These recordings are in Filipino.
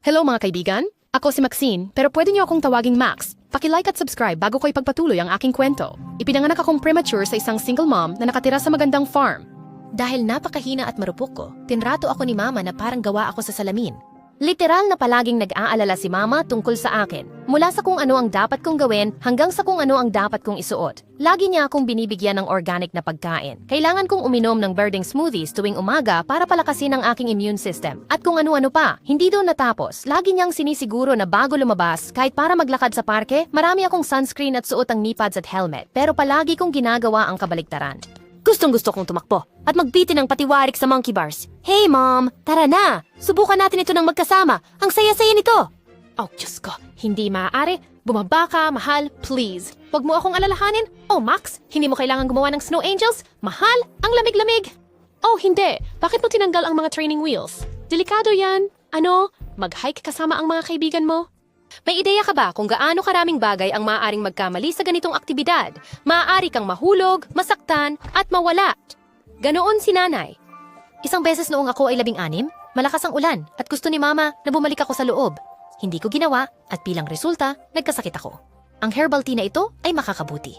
Hello mga kaibigan, ako si Maxine, pero pwede niyo akong tawaging Max. Paki-like at subscribe bago ko ipagpatuloy ang aking kwento. Ipinanganak akong premature sa isang single mom na nakatira sa magandang farm. Dahil napakahina at marupok ko, tinrato ako ni Mama na parang gawa ako sa salamin. Literal na palaging nag-aalala si Mama tungkol sa akin. Mula sa kung ano ang dapat kong gawin hanggang sa kung ano ang dapat kong isuot. Lagi niya akong binibigyan ng organic na pagkain. Kailangan kong uminom ng birding smoothies tuwing umaga para palakasin ang aking immune system. At kung ano-ano pa, hindi doon natapos. Lagi niyang sinisiguro na bago lumabas, kahit para maglakad sa parke, marami akong sunscreen at suot ang knee pads at helmet. Pero palagi kong ginagawa ang kabaliktaran. Gustong-gusto kong tumakbo at magbitin ng patiwarik sa monkey bars. Hey Mom, tara na! Subukan natin ito ng magkasama. Ang saya-saya nito! Oh, Diyos ko, hindi maaari. Bumaba ka, mahal, please. Huwag mo akong alalahanin. Oh, Max, hindi mo kailangan gumawa ng snow angels? Mahal, ang lamig-lamig. Oh, hindi. Bakit mo tinanggal ang mga training wheels? Delikado yan. Ano? Mag-hike kasama ang mga kaibigan mo? May ideya ka ba kung gaano karaming bagay ang maaaring magkamali sa ganitong aktibidad? Maaari kang mahulog, masaktan, at mawala. Ganoon si nanay. Isang beses noong ako ay 16, malakas ang ulan at gusto ni Mama na bumalik ako sa loob. Hindi ko ginawa at bilang resulta, nagkasakit ako. Ang herbal tea na ito ay makakabuti.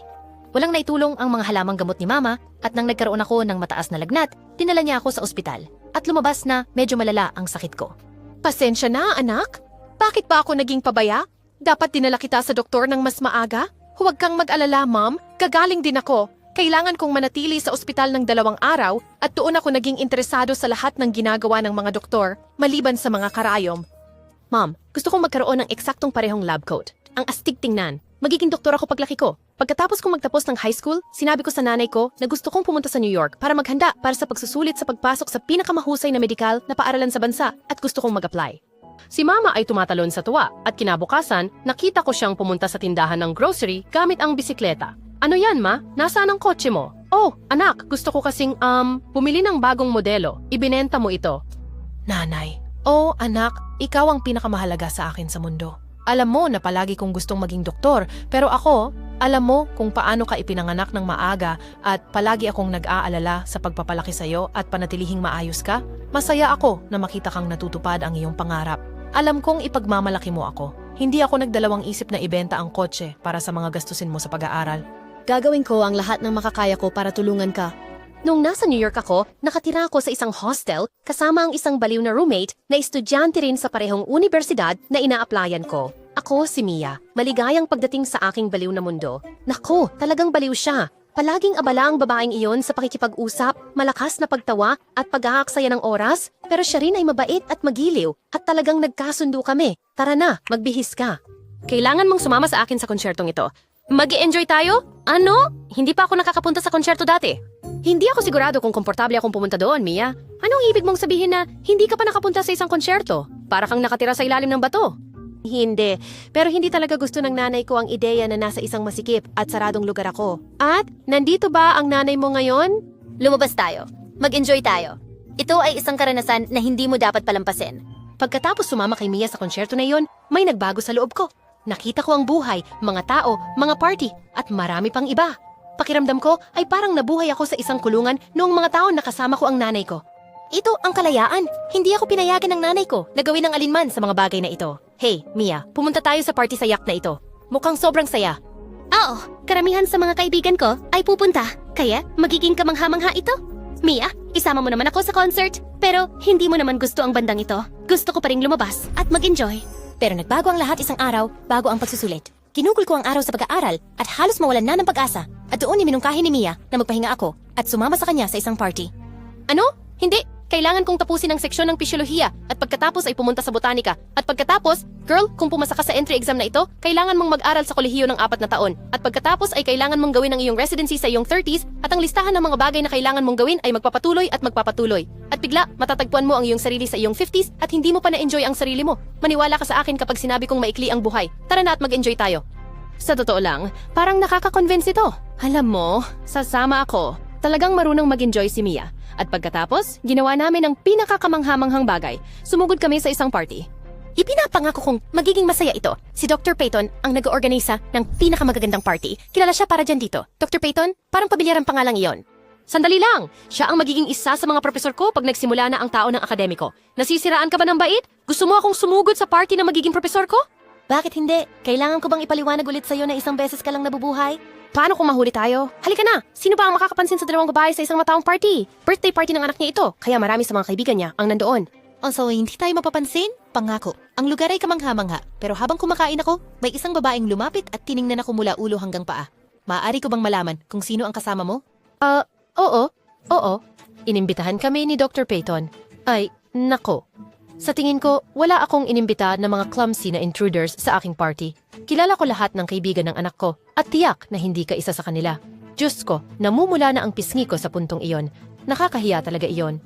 Walang naitulong ang mga halamang gamot ni Mama at nang nagkaroon ako ng mataas na lagnat, dinala niya ako sa ospital at lumabas na medyo malala ang sakit ko. Pasensya na, anak. Bakit ba ako naging pabaya? Dapat dinala kita sa doktor ng mas maaga? Huwag kang mag-alala, Mom. Gagaling din ako. Kailangan kong manatili sa ospital ng 2 araw at doon ako naging interesado sa lahat ng ginagawa ng mga doktor, maliban sa mga karayom. Mom, gusto kong magkaroon ng eksaktong parehong lab coat. Ang astig tingnan. Magiging doktor ako paglaki ko. Pagkatapos kong magtapos ng high school, sinabi ko sa nanay ko na gusto kong pumunta sa New York para maghanda para sa pagsusulit sa pagpasok sa pinakamahusay na medikal na paaralan sa bansa at gusto kong mag-apply. Si Mama ay tumatalon sa tuwa at kinabukasan, nakita ko siyang pumunta sa tindahan ng grocery gamit ang bisikleta. Ano yan, Ma? Nasaan ang kotse mo? Oh, anak, gusto ko kasing, bumili ng bagong modelo. Ibinenta mo ito. Nanay, oh anak, ikaw ang pinakamahalaga sa akin sa mundo. Alam mo na palagi kong gustong maging doktor, pero ako, alam mo kung paano ka ipinanganak ng maaga at palagi akong nag-aalala sa pagpapalaki sa'yo at panatilihing maayos ka. Masaya ako na makita kang natutupad ang iyong pangarap. Alam kong ipagmamalaki mo ako. Hindi ako nagdalawang isip na ibenta ang kotse para sa mga gastusin mo sa pag-aaral. Gagawin ko ang lahat ng makakaya ko para tulungan ka. Nung nasa New York ako, nakatira ako sa isang hostel kasama ang isang baliw na roommate na estudyante rin sa parehong universidad na ina-applyan ko. Ako si Mia, maligayang pagdating sa aking baliw na mundo. Nako, talagang baliw siya. Palaging abala ang babaeng iyon sa pakikipag-usap, malakas na pagtawa at pag-aaksaya ng oras, pero siya rin ay mabait at magiliw at talagang nagkasundo kami. Tara na, magbihis ka. Kailangan mong sumama sa akin sa konsyertong ito. Mag-e-enjoy tayo? Ano? Hindi pa ako nakakapunta sa konsyerto dati. Hindi ako sigurado kung komportable akong pumunta doon, Mia. Anong ibig mong sabihin na hindi ka pa nakapunta sa isang konsyerto? Para kang nakatira sa ilalim ng bato. Hindi, pero hindi talaga gusto ng nanay ko ang ideya na nasa isang masikip at saradong lugar ako. At, nandito ba ang nanay mo ngayon? Lumabas tayo. Mag-enjoy tayo. Ito ay isang karanasan na hindi mo dapat palampasin. Pagkatapos sumama kay Mia sa konsyerto na iyon, may nagbago sa loob ko. Nakita ko ang buhay, mga tao, mga party, at marami pang iba. Pakiramdam ko ay parang nabuhay ako sa isang kulungan noong mga taon na kasama ko ang nanay ko. Ito ang kalayaan. Hindi ako pinayagan ng nanay ko na gawin ng alinman sa mga bagay na ito. Hey, Mia, pumunta tayo sa party sa yak na ito. Mukhang sobrang saya. Oo, karamihan sa mga kaibigan ko ay pupunta. Kaya magiging kamangha-mangha ito. Mia, isama mo naman ako sa concert. Pero hindi mo naman gusto ang bandang ito. Gusto ko pa ring lumabas at mag-enjoy. Pero nagbago ang lahat isang araw bago ang pagsusulit. Kinugol ko ang araw sa pag-aaral at halos mawalan na ng pag-asa. At doon minungkahi ni Mia na magpahinga ako at sumama sa kanya sa isang party. Ano? Hindi. Kailangan kong tapusin ang seksyon ng pisyolohiya at pagkatapos ay pumunta sa botanika. At pagkatapos, girl, kung pumasa ka sa entry exam na ito, kailangan mong mag-aral sa kolehiyo ng 4 na taon. At pagkatapos ay kailangan mong gawin ang iyong residency sa iyong 30s at ang listahan ng mga bagay na kailangan mong gawin ay magpapatuloy at magpapatuloy. At bigla, matatagpuan mo ang iyong sarili sa iyong 50s at hindi mo pa na-enjoy ang sarili mo. Maniwala ka sa akin kapag sinabi kong maikli ang buhay. Tara na at mag-enjoy tayo. Sa totoo lang, parang nakaka-convince ito. Alam mo, sasama ako. Talagang marunong mag-enjoy si Mia. At pagkatapos, ginawa namin ang pinakakamanghamanghang bagay. Sumugod kami sa isang party. Ipinapangako kong magiging masaya ito. Si Dr. Peyton ang nag-oorganisa ng pinakamagagandang party. Kilala siya para dyan dito. Dr. Peyton, parang pamilyar ang pangalang iyon. Sandali lang! Siya ang magiging isa sa mga profesor ko pag nagsimula na ang tao ng akademiko. Nasisiraan ka ba ng bait? Gusto mo akong sumugod sa party na magiging profesor ko? Bakit hindi? Kailangan ko bang ipaliwanag ulit sa'yo na isang beses ka lang nabubuhay? Paano kung mahuli tayo? Halika na! Sino ba ang makakapansin sa dalawang babae sa isang mataong party? Birthday party ng anak niya ito, kaya marami sa mga kaibigan niya ang nandoon. So, hindi tayo mapapansin? Pangako. Ang lugar ay kamangha-mangha. Pero habang kumakain ako, may isang babaeng lumapit at tiningnan ako mula ulo hanggang paa. Maaari ko bang malaman kung sino ang kasama mo? Oo. Inimbitahan kami ni Dr. Peyton. Ay, nako. Sa tingin ko, wala akong inimbita na mga clumsy na intruders sa aking party. Kilala ko lahat ng kaibigan ng anak ko at tiyak na hindi ka isa sa kanila. Diyos ko, namumula na ang pisngi ko sa puntong iyon. Nakakahiya talaga iyon.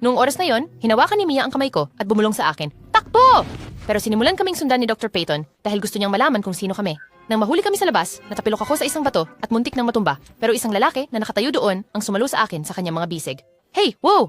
Noong oras na yon, hinawakan ni Mia ang kamay ko at bumulong sa akin. Takbo! Pero sinimulan kaming sundan ni Dr. Peyton dahil gusto niyang malaman kung sino kami. Nang mahuli kami sa labas, natapilok ako sa isang bato at muntik nang matumba. Pero isang lalaki na nakatayo doon ang sumalo sa akin sa kanyang mga bisig. Hey, wow!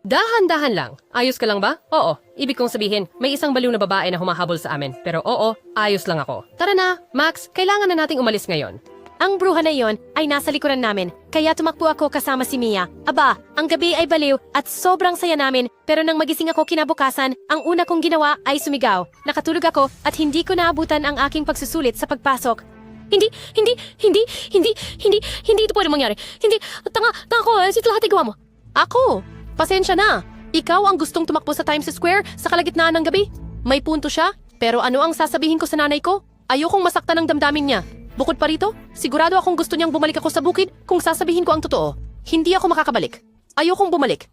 Dahan-dahan lang. Ayos ka lang ba? Oo. Ibig kong sabihin, may isang baliw na babae na humahabol sa amin. Pero oo, ayos lang ako. Tara na, Max, kailangan na nating umalis ngayon. Ang bruha na iyon ay nasa likuran namin, kaya tumakbo ako kasama si Mia. Aba, ang gabi ay baliw at sobrang saya namin, pero nang magising ako kinabukasan, ang una kong ginawa ay sumigaw. Nakatulog ako at hindi ko naabutan ang aking pagsusulit sa pagpasok. Hindi ito pwede mangyari. Hindi, tanga ko, ito lahat ay gawa mo. Ako, pasensya na. Ikaw ang gustong tumakbo sa Times Square sa kalagitnaan ng gabi. May punto siya, pero ano ang sasabihin ko sa nanay ko? Ayokong masaktan ng damdamin niya. Bukod pa rito, sigurado akong gusto niyang bumalik ako sa bukid kung sasabihin ko ang totoo. Hindi ako makakabalik. Ayokong bumalik.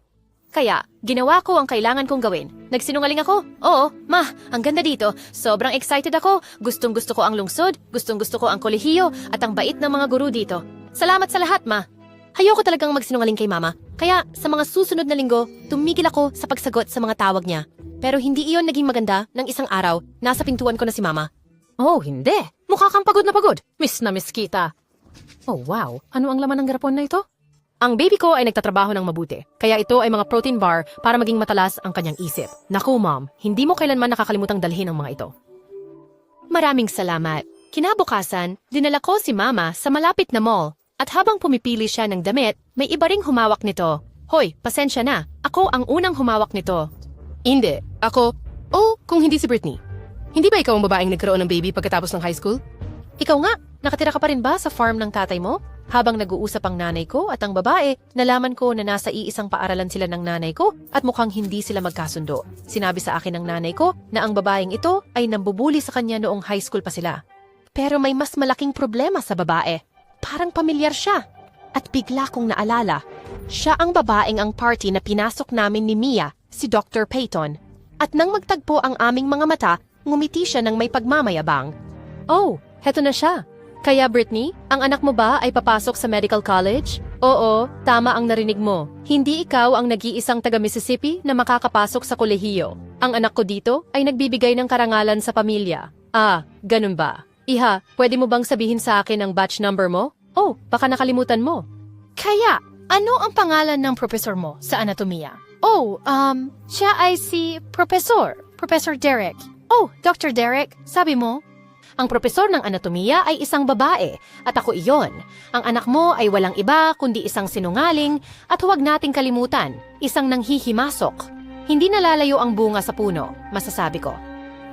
Kaya, ginawa ko ang kailangan kong gawin. Nagsinungaling ako? Oo, ma, ang ganda dito. Sobrang excited ako. Gustong-gusto ko ang lungsod, gustong-gusto ko ang kolehiyo, at ang bait ng mga guru dito. Salamat sa lahat, ma. Ayoko talagang magsinungaling kay mama. Kaya, sa mga susunod na linggo, tumigil ako sa pagsagot sa mga tawag niya. Pero hindi iyon naging maganda ng isang araw. Nasa pintuan ko na si mama. Oh, hindi. Mukha kang pagod na pagod. Miss na miss kita. Oh, wow. Ano ang laman ng garapon na ito? Ang baby ko ay nagtatrabaho ng mabuti. Kaya ito ay mga protein bar para maging matalas ang kanyang isip. Naku, mom. Hindi mo kailanman nakakalimutang dalhin ang mga ito. Maraming salamat. Kinabukasan, dinala ko si mama sa malapit na mall. At habang pumipili siya ng damit, may iba ring humawak nito. Hoy, pasensya na. Ako ang unang humawak nito. Hindi. Ako. Oh, kung hindi si Britney. Hindi ba ikaw ang babaeng nagkaroon ng baby pagkatapos ng high school? Ikaw nga, nakatira ka pa rin ba sa farm ng tatay mo? Habang nag-uusap ang nanay ko at ang babae, nalaman ko na nasa iisang paaralan sila ng nanay ko at mukhang hindi sila magkasundo. Sinabi sa akin ng nanay ko na ang babaeng ito ay nambubuli sa kanya noong high school pa sila. Pero may mas malaking problema sa babae. Parang pamilyar siya. At bigla kong naalala, siya ang babaeng ang party na pinasok namin ni Mia, si Dr. Peyton. At nang magtagpo ang aming mga mata, ngumiti siya ng may pagmamayabang. Oh, heto na siya. Kaya Britney, ang anak mo ba ay papasok sa medical college? Oo, tama ang narinig mo. Hindi ikaw ang nag-iisang taga-Mississippi na makakapasok sa kolehiyo. Ang anak ko dito ay nagbibigay ng karangalan sa pamilya. Ah, ganun ba? Iha, pwede mo bang sabihin sa akin ang batch number mo? Oh, baka nakalimutan mo. Kaya, ano ang pangalan ng professor mo sa anatomiya? Oh, siya ay si Professor Derek. Oh, Dr. Derek, sabi mo? Ang propesor ng anatomiya ay isang babae at ako iyon. Ang anak mo ay walang iba kundi isang sinungaling at huwag nating kalimutan, isang nanghihimasok. Hindi nalalayo ang bunga sa puno, masasabi ko.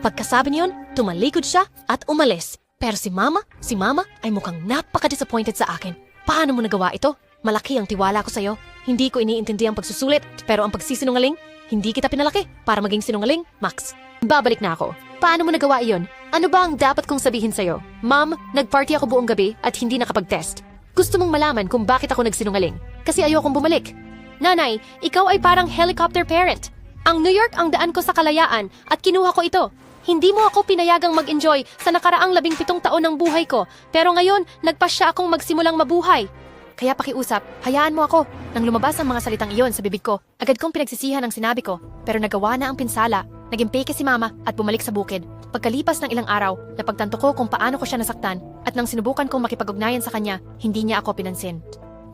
Pagkasabi niyon, tumalikod siya at umalis. Pero si Mama ay mukhang napaka-disappointed sa akin. Paano mo nagawa ito? Malaki ang tiwala ko sa'yo. Hindi ko iniintindi ang pagsusulit, pero ang pagsisinungaling, hindi kita pinalaki para maging sinungaling, Max. Babalik na ako. Paano mo nagawa iyon? Ano ba ang dapat kong sabihin sa'yo? Ma'am, nagparty ako buong gabi at hindi nakapag-test. Gusto mong malaman kung bakit ako nagsinungaling. Kasi ayokong bumalik. Nanay, ikaw ay parang helicopter parent. Ang New York ang daan ko sa kalayaan at kinuha ko ito. Hindi mo ako pinayagang mag-enjoy sa nakaraang 17 taon ng buhay ko. Pero ngayon, nagpasya akong magsimulang mabuhay. Kaya pakiusap, hayaan mo ako. Nang lumabas ang mga salitang iyon sa bibig ko, agad kong pinagsisihan ang sinabi ko. Pero nagawa na ang pinsala. Naging peke si Mama at bumalik sa bukid. Pagkalipas ng ilang araw, napagtanto ko kung paano ko siya nasaktan at nang sinubukan kong makipag-ugnayan sa kanya, hindi niya ako pinansin.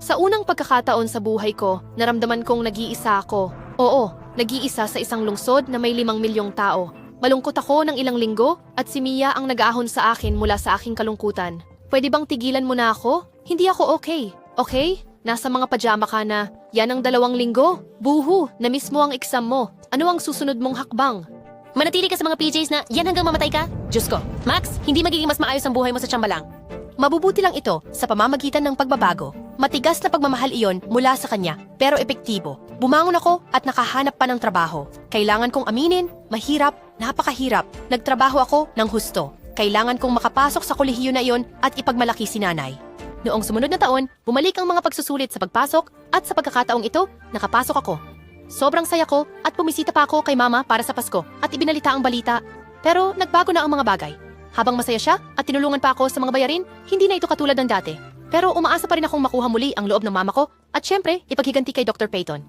Sa unang pagkakataon sa buhay ko, naramdaman kong nag-iisa ako. Oo, nag-iisa sa isang lungsod na may 5 milyong tao. Malungkot ako ng ilang linggo at si Mia ang nag-aahon sa akin mula sa aking kalungkutan. Pwede bang tigilan mo na ako? Hindi ako okay. Okay? Nasa mga pajama ka na. Yan ang 2 linggo. Buhu, na-miss mo ang exam mo. Ano ang susunod mong hakbang? Manatili ka sa mga PJs na yan hanggang mamatay ka? Diyos ko. Max, hindi magiging mas maayos ang buhay mo sa tsambalang. Mabubuti lang ito sa pamamagitan ng pagbabago. Matigas na pagmamahal iyon mula sa kanya, pero epektibo. Bumangon ako at nakahanap pa ng trabaho. Kailangan kong aminin, mahirap, napakahirap. Nagtrabaho ako ng husto. Kailangan kong makapasok sa kolehiyo na iyon at ipagmalaki si nanay. Noong sumunod na taon, bumalik ang mga pagsusulit sa pagpasok at sa pagkakataong ito, nakapasok ako. Sobrang saya ko at pumisita pa ako kay mama para sa Pasko at ibinalita ang balita. Pero nagbago na ang mga bagay. Habang masaya siya at tinulungan pa ako sa mga bayarin, hindi na ito katulad ng dati. Pero umaasa pa rin akong makuha muli ang loob ng mama ko at syempre, ipaghiganti kay Dr. Peyton.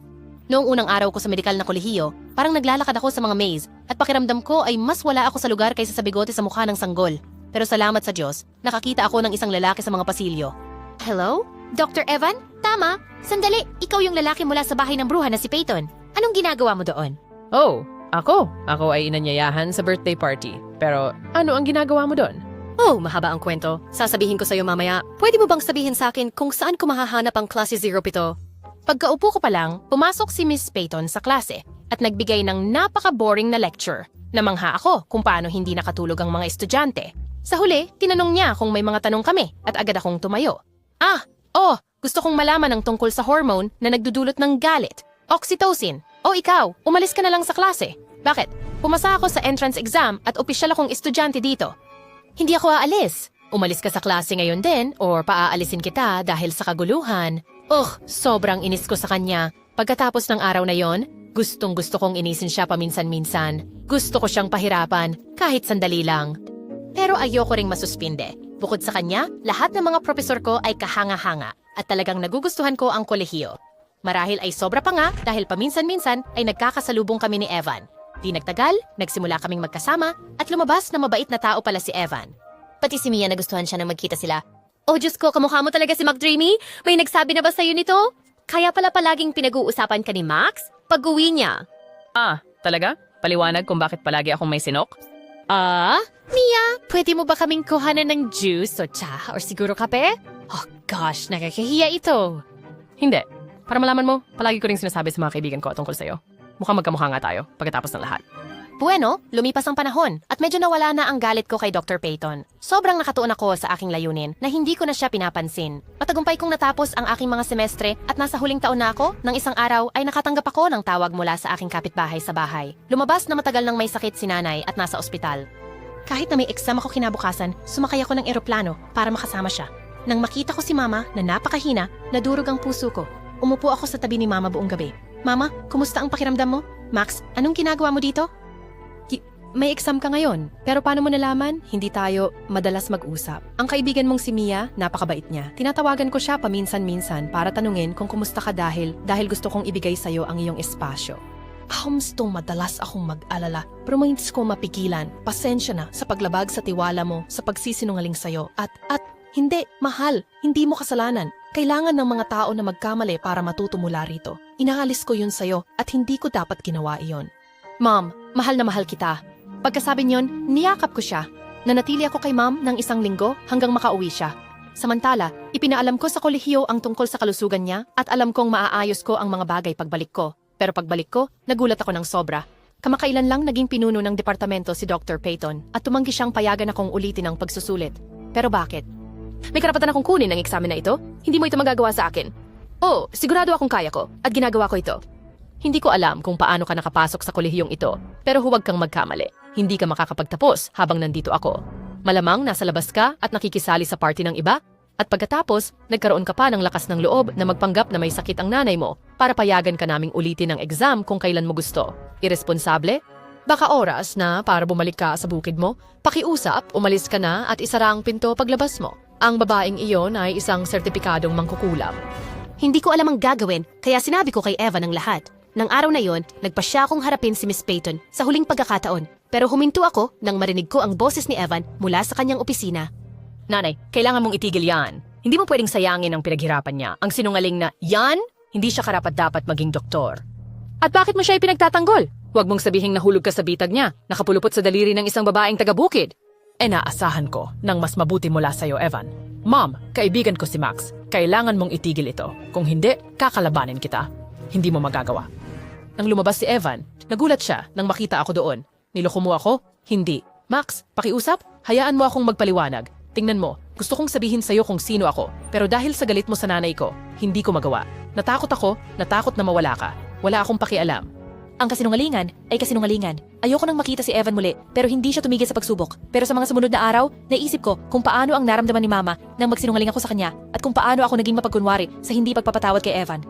Noong unang araw ko sa medikal na kolehiyo, parang naglalakad ako sa mga maze at pakiramdam ko ay mas wala ako sa lugar kaysa sa bigote sa mukha ng sanggol. Pero salamat sa Diyos, nakakita ako ng isang lalaki sa mga pasilyo. Hello? Dr. Evan? Tama. Sandali, ikaw yung lalaki mula sa bahay ng bruha na si Peyton. Anong ginagawa mo doon? Oh, ako. Ako ay inanyayahan sa birthday party. Pero ano ang ginagawa mo doon? Oh, mahaba ang kwento. Sasabihin ko sa'yo mamaya. Pwede mo bang sabihin sa akin kung saan ko mahahanap ang klase 07? Pagkaupo ko pa lang, pumasok si Miss Peyton sa klase at nagbigay ng napaka-boring na lecture. Namangha ako kung paano hindi nakatulog ang mga estudyante. Sa huli, tinanong niya kung may mga tanong kami at agad akong tumayo. Gusto kong malaman ang tungkol sa hormone na nagdudulot ng galit. Oxytocin. O ikaw, umalis ka na lang sa klase. Bakit? Pumasa ako sa entrance exam at opisyal akong estudyante dito. Hindi ako aalis. Umalis ka sa klase ngayon din or paaalisin kita dahil sa kaguluhan. Sobrang inis ko sa kanya. Pagkatapos ng araw na yon, gustong-gusto kong inisin siya paminsan-minsan. Gusto ko siyang pahirapan, kahit sandali lang. Pero ayoko ring masuspinde. Bukod sa kanya, lahat ng mga profesor ko ay kahanga-hanga at talagang nagugustuhan ko ang kolehiyo. Marahil ay sobra pa nga dahil paminsan-minsan ay nagkakasalubong kami ni Evan. Di nagtagal, nagsimula kaming magkasama at lumabas na mabait na tao pala si Evan. Pati si Mia nagustuhan siya nang magkita sila. Oh, Diyos ko, kamukha mo talaga si McDreamy? May nagsabi na ba sa'yo nito? Kaya pala palaging pinag-uusapan ka ni Max? Pag-uwi niya. Talaga? Paliwanag kung bakit palagi akong may sinok? Mia, pwede mo ba kaming kuhanan ng juice o tsa or siguro kape? Oh gosh, nakakahiya ito. Hindi. Para malaman mo, palagi ko rin sinasabi sa mga kaibigan ko tungkol sa'yo. Mukhang magkamukha nga tayo pagkatapos ng lahat. Bueno, lumipas ang panahon at medyo nawala na ang galit ko kay Dr. Peyton. Sobrang nakatuon ako sa aking layunin na hindi ko na siya pinapansin. Matagumpay kong natapos ang aking mga semestre at nasa huling taon na ako, nang isang araw ay nakatanggap ako ng tawag mula sa aking kapitbahay sa bahay. Lumabas na matagal nang may sakit si nanay at nasa ospital. Kahit na may exam ako kinabukasan, sumakay ako ng eroplano para makasama siya. Nang makita ko si Mama na napakahina, nadurog ang puso ko. Umupo ako sa tabi ni Mama buong gabi. Mama, kumusta ang pakiramdam mo? Max, anong ginagawa mo dito? May exam ka ngayon, pero paano mo nalaman? Hindi tayo madalas mag-usap. Ang kaibigan mong si Mia, napakabait niya. Tinatawagan ko siya paminsan-minsan para tanungin kung kumusta ka dahil gusto kong ibigay sa'yo ang iyong espasyo. Humstong madalas akong mag-alala, pero hindi ko mapigilan. Pasensya na sa paglabag sa tiwala mo, sa pagsisinungaling sa'yo. At hindi, mahal, hindi mo kasalanan. Kailangan ng mga tao na magkamali para matuto mula rito. Inaalis ko yun sa'yo at hindi ko dapat ginawa iyon. Mom, mahal na mahal kita. Pagkasabi niyon, niyakap ko siya. Nanatili ako kay Mom ng 1 linggo hanggang makauwi siya. Samantala, ipinaalam ko sa kolehiyo ang tungkol sa kalusugan niya at alam kong maaayos ko ang mga bagay pagbalik ko. Pero pagbalik ko, nagulat ako ng sobra. Kamakailan lang naging pinuno ng departamento si Dr. Peyton at tumanggi siyang payagan akong ulitin ang pagsusulit. Pero bakit? May karapatan akong kunin ang eksamen na ito? Hindi mo ito magagawa sa akin. Sigurado akong kaya ko at ginagawa ko ito. Hindi ko alam kung paano ka nakapasok sa kolehiyong ito, pero huwag kang magkamali. Hindi ka makakapagtapos habang nandito ako. Malamang nasa labas ka at nakikisali sa party ng iba, at pagkatapos, nagkaroon ka pa ng lakas ng loob na magpanggap na may sakit ang nanay mo para payagan ka naming ulitin ang exam kung kailan mo gusto. Iresponsable? Baka oras na para bumalik ka sa bukid mo, pakiusap, umalis ka na at isara ang pinto paglabas mo. Ang babaeng iyon ay isang sertipikadong mangkukulam. Hindi ko alam ang gagawin, kaya sinabi ko kay Evan ang lahat. Nang araw na yon, nagpa siya akong harapin si Miss Peyton sa huling pagkakataon. Pero huminto ako nang marinig ko ang boses ni Evan mula sa kanyang opisina. Nanay, kailangan mong itigil yan. Hindi mo pwedeng sayangin ang pinaghirapan niya. Ang sinungaling na, yan, hindi siya karapat-dapat maging doktor. At bakit mo siya ipinagtatanggol? Huwag mong sabihing nahulog ka sa bitag niya, nakapulupot sa daliri ng isang babaeng taga-bukid. Naasahan ko ng mas mabuti mula sa'yo, Evan. Mom, kaibigan ko si Max. Kailangan mong itigil ito. Kung hindi, kakalabanin kita. Hindi mo magagawa. Nang lumabas si Evan, nagulat siya nang makita ako doon. Niloko mo ako? Hindi. Max, pakiusap? Hayaan mo akong magpaliwanag. Tingnan mo, gusto kong sabihin sa'yo kung sino ako. Pero dahil sa galit mo sa nanay ko, hindi ko magawa. Natakot ako, natakot na mawala ka. Wala akong pakialam. Ang kasinungalingan ay kasinungalingan. Ayoko nang makita si Evan muli, pero hindi siya tumigil sa pagsubok. Pero sa mga sumunod na araw, naisip ko kung paano ang naramdaman ni Mama nang magsinungaling ako sa kanya at kung paano ako naging mapagkunwari sa hindi pagpapatawad kay Evan.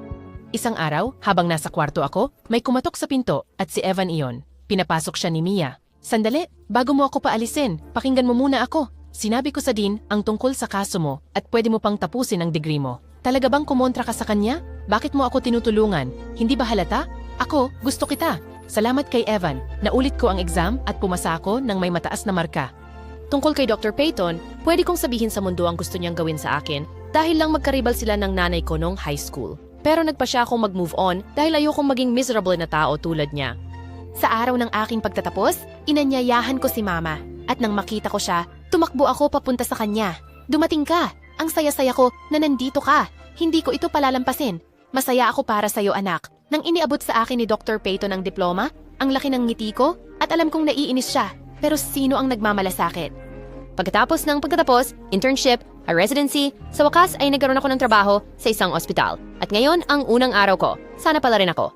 Isang araw, habang nasa kwarto ako, may kumatok sa pinto at si Evan iyon. Pinapasok siya ni Mia. Sandali, bago mo ako paalisin, pakinggan mo muna ako. Sinabi ko sa Dean ang tungkol sa kaso mo at pwede mo pang tapusin ang degree mo. Talaga bang kumontra ka sa kanya? Bakit mo ako tinutulungan? Hindi ba halata? Ako, gusto kita. Salamat kay Evan. Naulit ko ang exam at pumasa ako ng may mataas na marka. Tungkol kay Dr. Peyton, pwede kong sabihin sa mundo ang gusto niyang gawin sa akin dahil lang magkaribal sila ng nanay ko nung high school. Pero nagpa siya akong mag-move on dahil ayokong maging miserable na tao tulad niya. Sa araw ng aking pagtatapos, inanyayahan ko si Mama. At nang makita ko siya, tumakbo ako papunta sa kanya. Dumating ka! Ang saya-saya ko na nandito ka. Hindi ko ito palalampasin. Masaya ako para sa'yo, anak. Nang iniabot sa akin ni Dr. Peyton ang diploma, ang laki ng ngiti ko at alam kong naiinis siya. Pero sino ang nagmamalasakit? Pagkatapos ng pagtatapos, internship, a residency, sa wakas ay nagkaroon ako ng trabaho sa isang ospital. At ngayon ang unang araw ko. Sana pala rin ako.